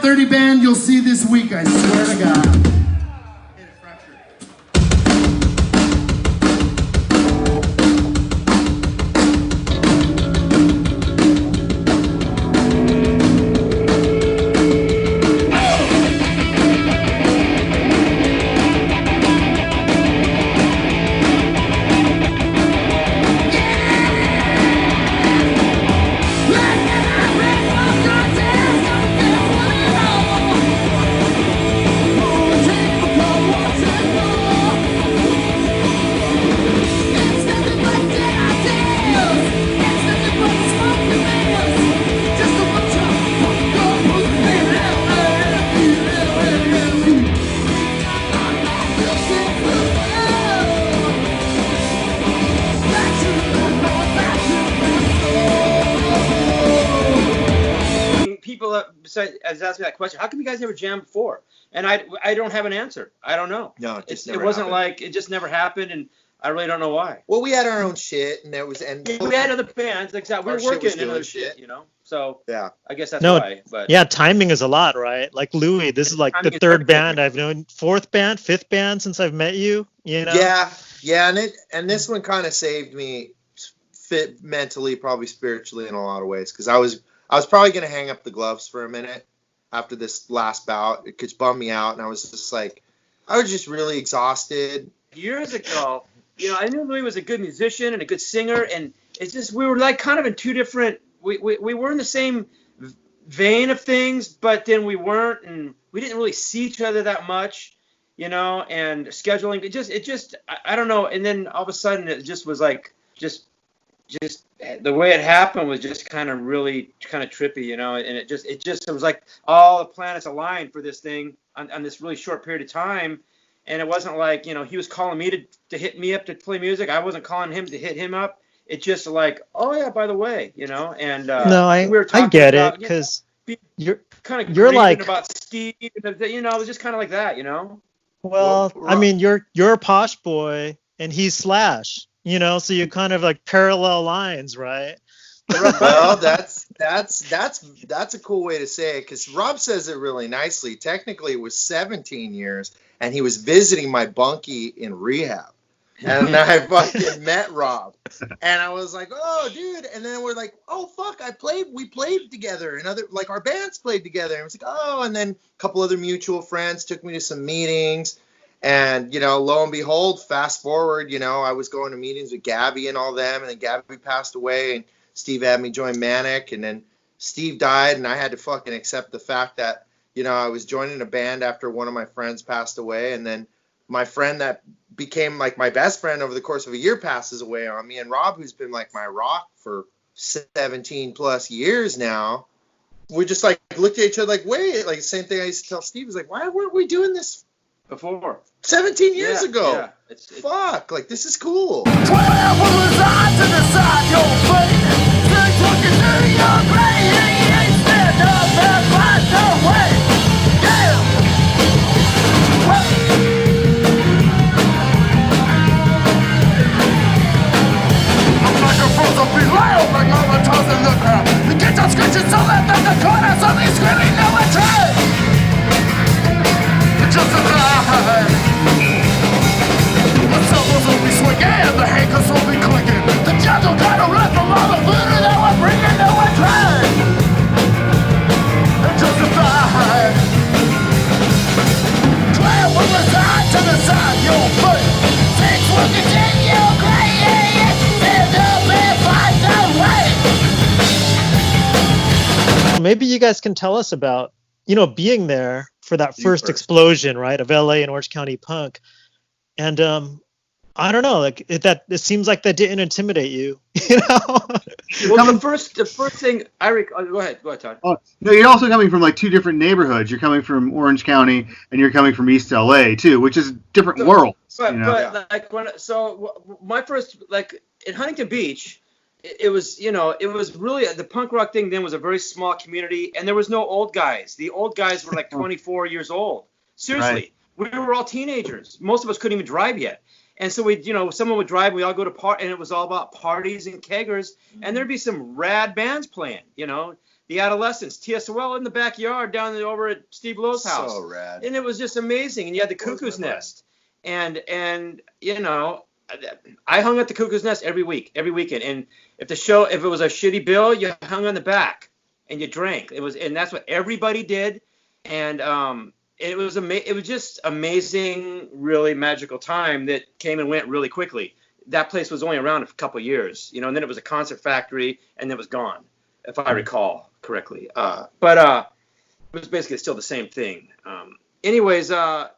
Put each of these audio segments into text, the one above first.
30 band you'll see this week, I swear to God. Has asked me that question. How come you guys never jammed before? And I don't have an answer. I don't know. No, it wasn't happened. Like it just never happened, and I really don't know why. Well, we had our own shit, and we had other bands. Like we were working in other shit, you know. So yeah, I guess that's why. But yeah, timing is a lot, right? Like Louie, this is like the third band I've known, fourth band, fifth band since I've met you. You know. Yeah, and this one kind of saved me, fit mentally, probably spiritually in a lot of ways, because I was probably gonna hang up the gloves for a minute after this last bout. It just bummed me out, and I was just like, I was just really exhausted. Years ago, you know, I knew Louie was a good musician and a good singer, and it's just we were like kind of in two different. We were in the same vein of things, but then we weren't, and we didn't really see each other that much, you know. And scheduling, it just I don't know. And then all of a sudden, it just was like just the way it happened was just kind of really kind of trippy, you know. And it was like all the planets aligned for this thing on this really short period of time. And it wasn't like, you know, he was calling me to hit me up to play music. I wasn't calling him to hit him up. It's just like, oh yeah, by the way, you know. And no, I get it, because you're like about Steve, you know, it was just kind of like that, you know. Well, I mean, you're a posh boy and he's Slash, you know, so you kind of like parallel lines, right? Well, that's a cool way to say it, because Rob says it really nicely. Technically, it was 17 years, and he was visiting my bunkie in rehab. And I fucking met Rob, and I was like, "Oh, dude!" And then we're like, "Oh, fuck! We played together, and our bands played together." And I was like, "Oh!" And then a couple other mutual friends took me to some meetings, and you know, lo and behold, fast forward, you know, I was going to meetings with Gabby and all them, and then Gabby passed away, and Steve had me join Manic, and then Steve died, and I had to fucking accept the fact that, you know, I was joining a band after one of my friends passed away, and then my friend that became like my best friend over the course of a year passes away on me, and Rob, who's been like my rock for 17 plus years now, we just like looked at each other like, wait, like the same thing I used to tell Steve, was like, why weren't we doing this before 17 years ago? Yeah. It's fuck, like this is cool. Maybe you guys can tell us about, you know, being there for that first explosion, right, of LA and Orange County punk. And I don't know, like it seems like that didn't intimidate you, you know. Well, the first thing go ahead, Todd. Oh, no, you're also coming from like two different neighborhoods. You're coming from Orange County and you're coming from East LA too, which is different worlds. But, you know? But like my first, like in Huntington Beach, it was, you know, it was really, the punk rock thing then was a very small community, and there was no old guys. The old guys were like 24 years old. Seriously, right. We were all teenagers. Most of us couldn't even drive yet. And so we, you know, someone would drive, we all go to and it was all about parties and keggers, and there'd be some rad bands playing, you know. the Adolescents, TSOL in the backyard down over at Steve Lowe's house. So rad. And it was just amazing. And you had the Cuckoo's Nest. And you know, I hung at the Cuckoo's Nest every weekend. And if it was a shitty bill, you hung on the back and you drank. And that's what everybody did. And it was just amazing, really magical time that came and went really quickly. That place was only around a couple of years, you know, and then it was a concert factory and it was gone, if I recall correctly. But it was basically still the same thing. Anyways, but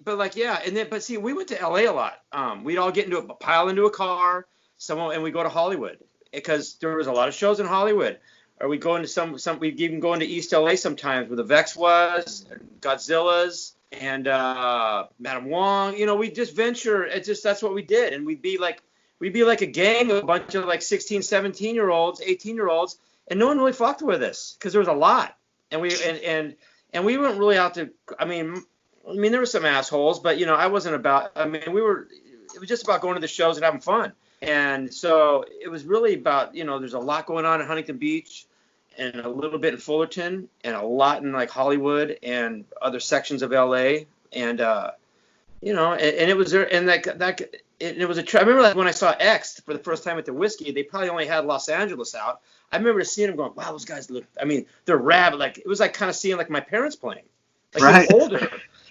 like, yeah. But see, we went to LA a lot. We'd all pile into a car, and we go to Hollywood because there was a lot of shows in Hollywood. Or we go into we'd even go into East LA sometimes where the Vex was, Godzilla's, and Martin Wong. You know, we just venture. That's what we did. And we'd be like a gang of a bunch of like 16, 17-year-olds, 18-year-olds, and no one really fucked with us because there was a lot. And we weren't really out to. I mean, there were some assholes, but you know, it was just about going to the shows and having fun. And so it was really about, you know, there's a lot going on in Huntington Beach and a little bit in Fullerton and a lot in like Hollywood and other sections of LA. And, you know, and it was there. And it was I remember like when I saw X for the first time at the Whiskey, they probably only had Los Angeles out. I remember seeing them going, wow, those guys look, I mean, they're rad. Like, it was like kind of seeing like my parents playing. Like, right. They were older.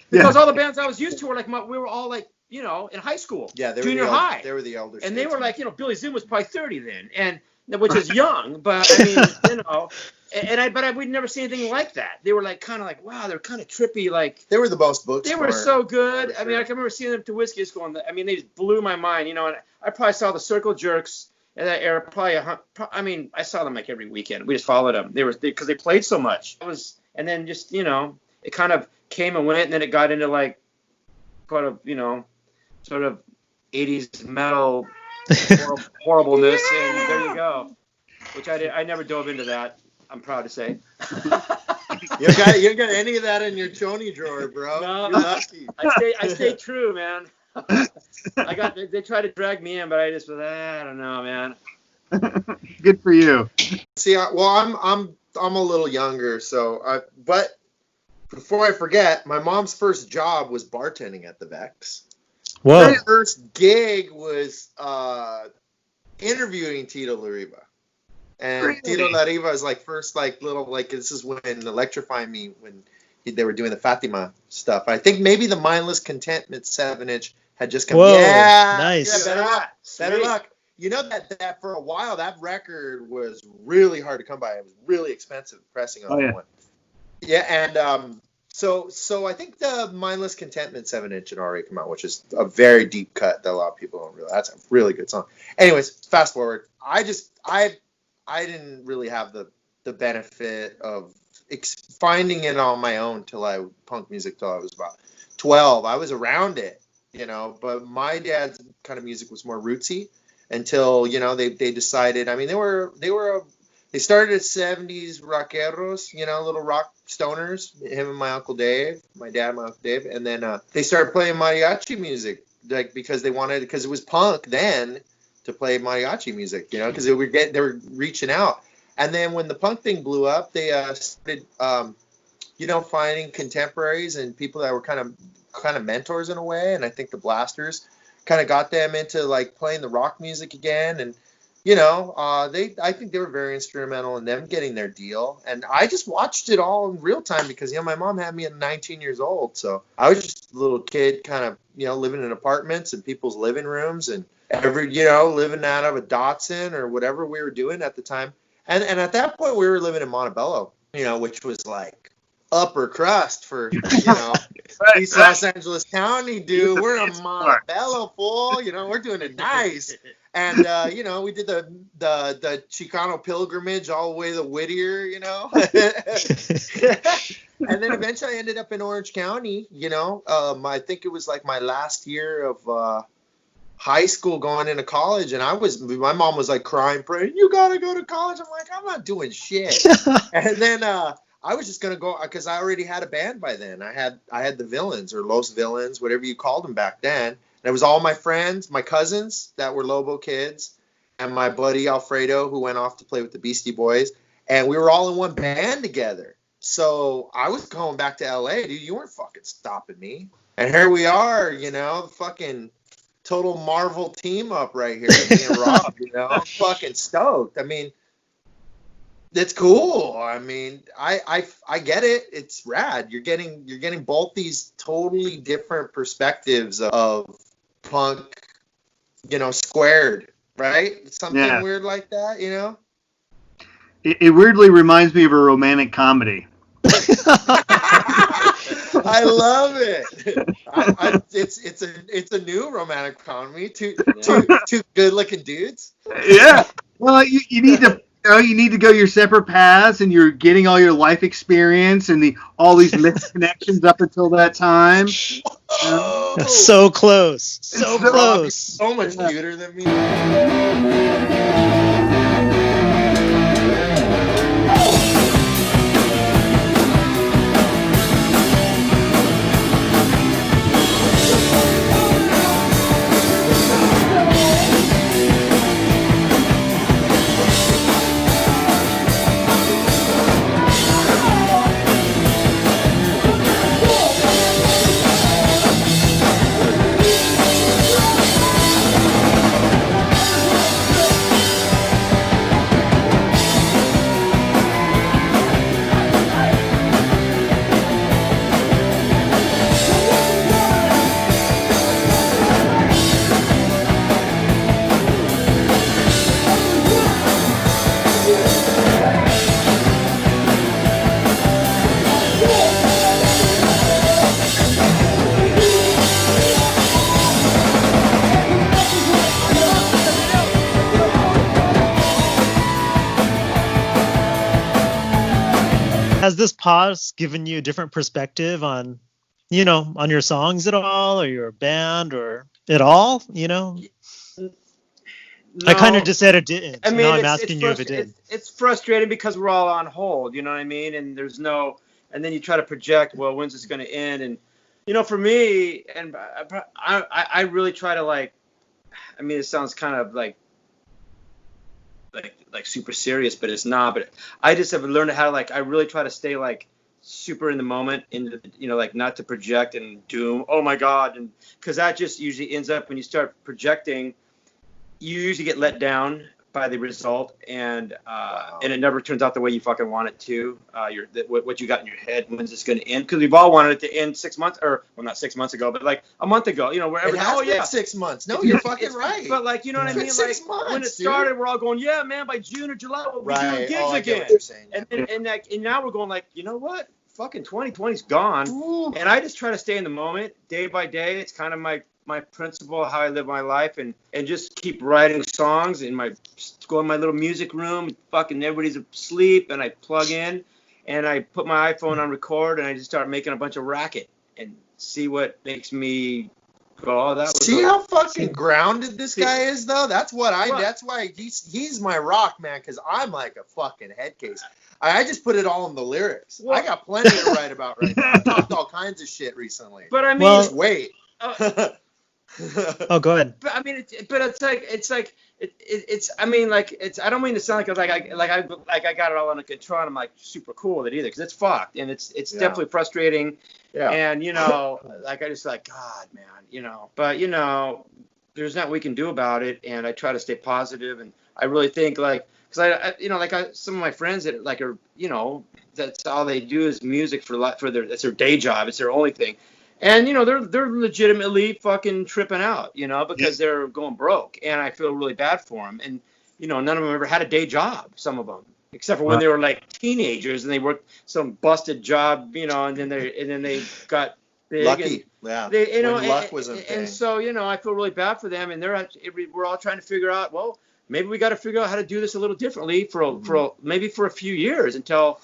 Because all the bands I was used to were like, we were all like, you know, in high school, junior high. They were the elder. And they were like, you know, Billy Zoom was probably 30 then, and which is young, but I mean, you know, but we'd never seen anything like that. They were like kind of like, wow, they're kind of trippy, like they were the most books. They were so good. I mean, I can remember seeing them to Whiskey just going. I mean, they just blew my mind, you know. And I probably saw the Circle Jerks in that era. I mean, I saw them like every weekend. We just followed them. Because they played so much. And then just, you know, it kind of came and went, and then it got into like quite a, you know, sort of 80s metal horribleness, and there you go. Which I never dove into that. I'm proud to say. You don't got any of that in your choni drawer, bro. No, you're lucky. I stay true, man. They tried to drag me in, but I just was, I don't know, man. Good for you. See, I'm a little younger, but before I forget, my mom's first job was bartending at the Vex. Whoa. Her first gig was interviewing Tito Lariva. And really? Tito Lariva is like first like little like this is when Electrify Me when they were doing the Fatima stuff. I think maybe the Mindless Contentment 7-inch had just come. Whoa, yeah, nice. Yeah, better luck. You know that for a while that record was really hard to come by. It was really expensive pressing on that one. Yeah, and So I think the Mindless Contentment 7-inch had already come out, which is a very deep cut that a lot of people don't realize. That's a really good song. Anyways, fast forward. I didn't really have the benefit of finding it on my own punk music till I was about 12. I was around it, you know, but my dad's kind of music was more rootsy until, you know, they decided. I mean, they started as 70s rockeros, you know, little rock stoners, him and my Uncle Dave, my dad and my Uncle Dave. And then they started playing mariachi music, like, because it was punk then to play mariachi music, you know, because they were reaching out. And then when the punk thing blew up, they started, you know, finding contemporaries and people that were kind of mentors in a way. And I think the Blasters kind of got them into like playing the rock music again. And you know, I think they were very instrumental in them getting their deal. And I just watched it all in real time because, you know, my mom had me at 19 years old. So I was just a little kid kind of, you know, living in apartments and people's living rooms and living out of a Datsun or whatever we were doing at the time. And at that point we were living in Montebello, you know, which was like upper crust for, you know, East Los Angeles County, dude. We're in Montebello, fool. You know, we're doing it nice. And, you know, we did the Chicano pilgrimage all the way to Whittier, you know. And then eventually I ended up in Orange County, you know. I think it was like my last year of high school going into college. And my mom was like crying, praying, you got to go to college. I'm like, I'm not doing shit. And then I was just going to go because I already had a band by then. I had the Villains or Los Villains, whatever you called them back then. And it was all my friends, my cousins that were Lobo kids, and my buddy Alfredo, who went off to play with the Beastie Boys. and we were all in one band together. So I was going back to LA, dude. You weren't fucking stopping me. And here we are, you know, fucking total Marvel team up right here, me and Rob, you know. I'm fucking stoked. I mean, it's cool. I mean, I get it. It's rad. You're getting both these totally different perspectives of punk, you know, squared, right? Something weird like that, you know. It weirdly reminds me of a romantic comedy. I love it. It's a new romantic comedy. Two good looking dudes. Yeah. Well, you need to. You need to go your separate paths, and you're getting all your life experience and all these mixed connections up until that time. Oh, So close. So close. So much cuter than me. Has this pause given you a different perspective on, you know, on your songs at all, or your band, or at all? You know, No, I kind of just said it didn't. I mean, now I'm asking you if it did. It's frustrating because we're all on hold. You know what I mean? And there's no, and then you try to project, well, when's this going to end? And you know, for me, and I really try to like. I mean, it sounds kind of like super serious, but it's not. But I just have learned how to like. I really try to stay like super in the moment, you know, like not to project and doom. Oh my God, and because that just usually ends up when you start projecting, you usually get let down by the result, and it never turns out the way you fucking want it to. What you got in your head, when's this going to end? Because we've all wanted it to end 6 months, or well, not 6 months ago, but like a month ago. You know, wherever. It has been 6 months. No, you're fucking right. But like, you know what I mean? It's Like 6 months, when it started, we're all going, yeah, man. By June or July, we'll be doing gigs I get again. what you're saying. And now we're going like, you know what? Fucking 2020's gone. Ooh. And I just try to stay in the moment, day by day. It's kind of my principle, how I live my life, and just keep writing songs and go in my little music room, fucking everybody's asleep, and I plug in and I put my iPhone on record and I just start making a bunch of racket and see what makes me go, oh, that was See how fucking grounded this guy is, though? That's why he's my rock, man, because I'm like a fucking head case. I just put it all in the lyrics. Well, I got plenty to write about right now. I've talked all kinds of shit recently. But I mean, Well- Just wait. Oh, go ahead. But I mean, I mean, like, I don't mean to sound like I got it all under control. And I'm like super cool with it either, because it's fucked and it's definitely frustrating. Yeah. And you know, like I just like, God, man, you know. But you know, there's nothing we can do about it. And I try to stay positive. And I really think like, because you know, like some of my friends that like are, you know, that's all they do is music that's their day job. It's their only thing. And, you know, they're legitimately fucking tripping out, you know, because they're going broke. And I feel really bad for them. And, you know, none of them ever had a day job, some of them, except for when they were like teenagers and they worked some busted job, you know, and then they got big. Lucky. And they, you know, when luck was a thing. And so, you know, I feel really bad for them. And we're all trying to figure out, well, maybe we got to figure out how to do this a little differently maybe for a few years until,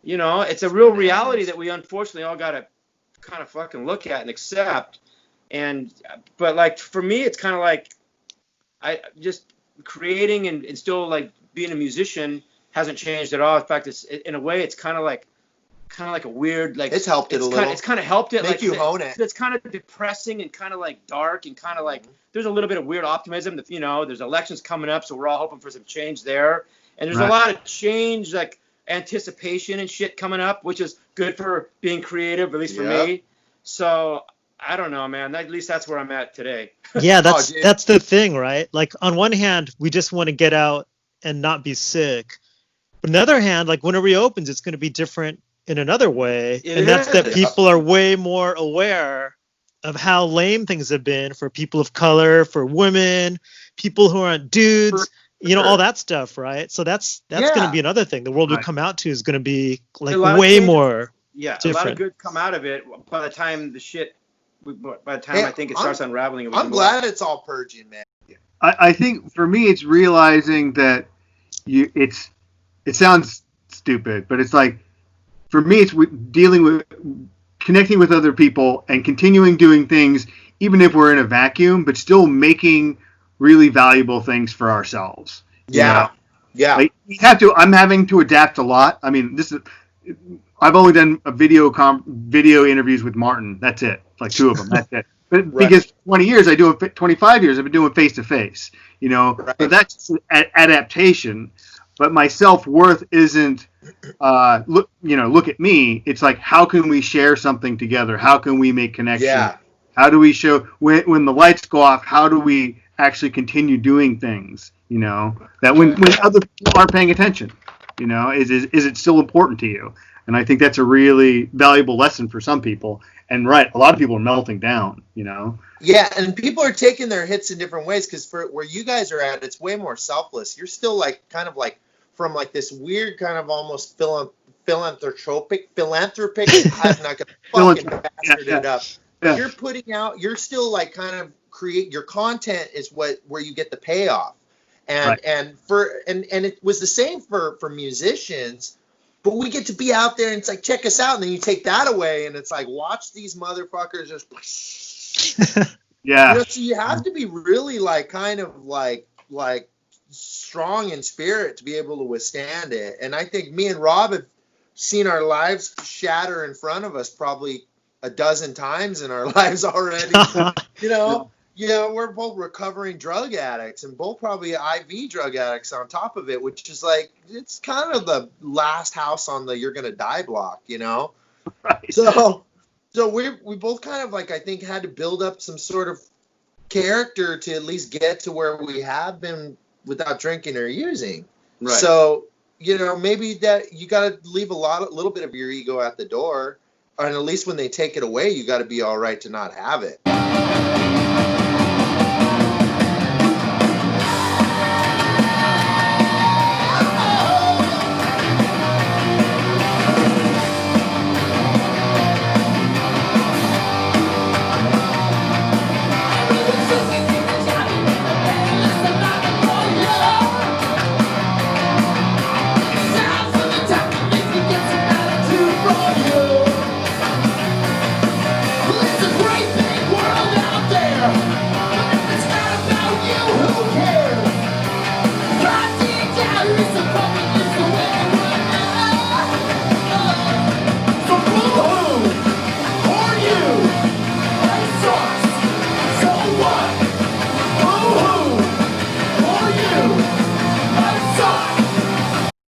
you know, it's a real reality that we unfortunately all got to kind of fucking look at and accept. But like for me, it's kind of like I just creating and still like being a musician hasn't changed at all. In fact, it's in a way it's kind of like a weird, like It's helped it a little. It's kind of helped it. Make like, you hone it. It's kind of depressing and kind of like dark and kind of like there's a little bit of weird optimism that, you know, there's elections coming up, so we're all hoping for some change there. and there's Right. a lot of change, like anticipation and shit coming up, which is good for being creative, at least for Yep. me. So I don't know, man. At least that's where I'm at today. Yeah, that's dude. that's the thing, right? Like on one hand, we just want to get out and not be sick. But on the other hand, like when it reopens, it's going to be different in another way. It And that's that is. people are way more aware of how lame things have been for people of color, for women, people who aren't dudes, you know, all that stuff, right? So that's going Yeah. to be another thing. The world we Right. come out to is going to be like A lot of way changes. more. Yeah, a lot Different. of good come out of it. By the time Hey, I think it starts unraveling. I'm glad it's all purging, man. I think for me, it's realizing that it sounds stupid, but it's like, for me, it's dealing with, connecting with other people and continuing doing things, even if we're in a vacuum, but still making really valuable things for ourselves. you Yeah. know? Yeah. Like, I'm having to adapt a lot. I mean, I've only done a video interviews with Martin. That's it. Like 2 of them. That's it. But Right. because 20 years, 25 years, I've been doing face to face, Right. so that's adaptation. But my self-worth isn't, look at me. It's like, how can we share something together? How can we make connections? Yeah. How do we show, when the lights go off, how do we actually continue doing things, that when other people aren't paying attention, is it still important to you? And I think that's a really valuable lesson for some people. And a lot of people are melting down, Yeah, and people are taking their hits in different ways, because for where you guys are at, it's way more selfless. You're still like kind of like from like this weird kind of almost philanthropic. I'm not gonna fucking bastard it up. Yeah. You're putting out. You're still like kind of create your content is where you get the payoff, and Right. and it was the same for musicians. But we get to be out there, and it's like, check us out, and then you take that away, and it's like, watch these motherfuckers just. Yeah. So you have to be really like kind of like strong in spirit to be able to withstand it. And I think me and Rob have seen our lives shatter in front of us probably a dozen times in our lives already. We're both recovering drug addicts, and both probably IV drug addicts on top of it, which is like, it's kind of the last house on the you're gonna die block, Right. So we both kind of like, I think, had to build up some sort of character to at least get to where we have been without drinking or using. Right. So, maybe that you got to leave a little bit of your ego at the door, and at least when they take it away, you got to be all right to not have it.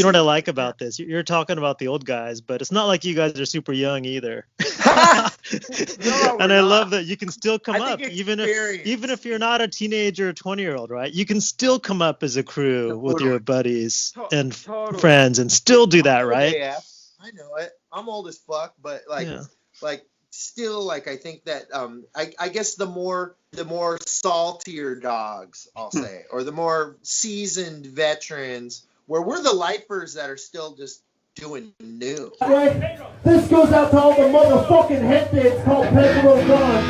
You know what I like about this? You're talking about the old guys, but it's not like you guys are super young either. And I love that you can still come up, even if you're not a teenager or 20-year-old, right? You can still come up as a crew with your buddies and friends and still do that, right? Yeah, I know it. I'm old as fuck, but still, like, I think that I guess the more saltier dogs, I'll say, or the more seasoned veterans, where we're the lifers that are still just doing new. Right? This goes out to all the motherfucking headbands called Pedro Guns.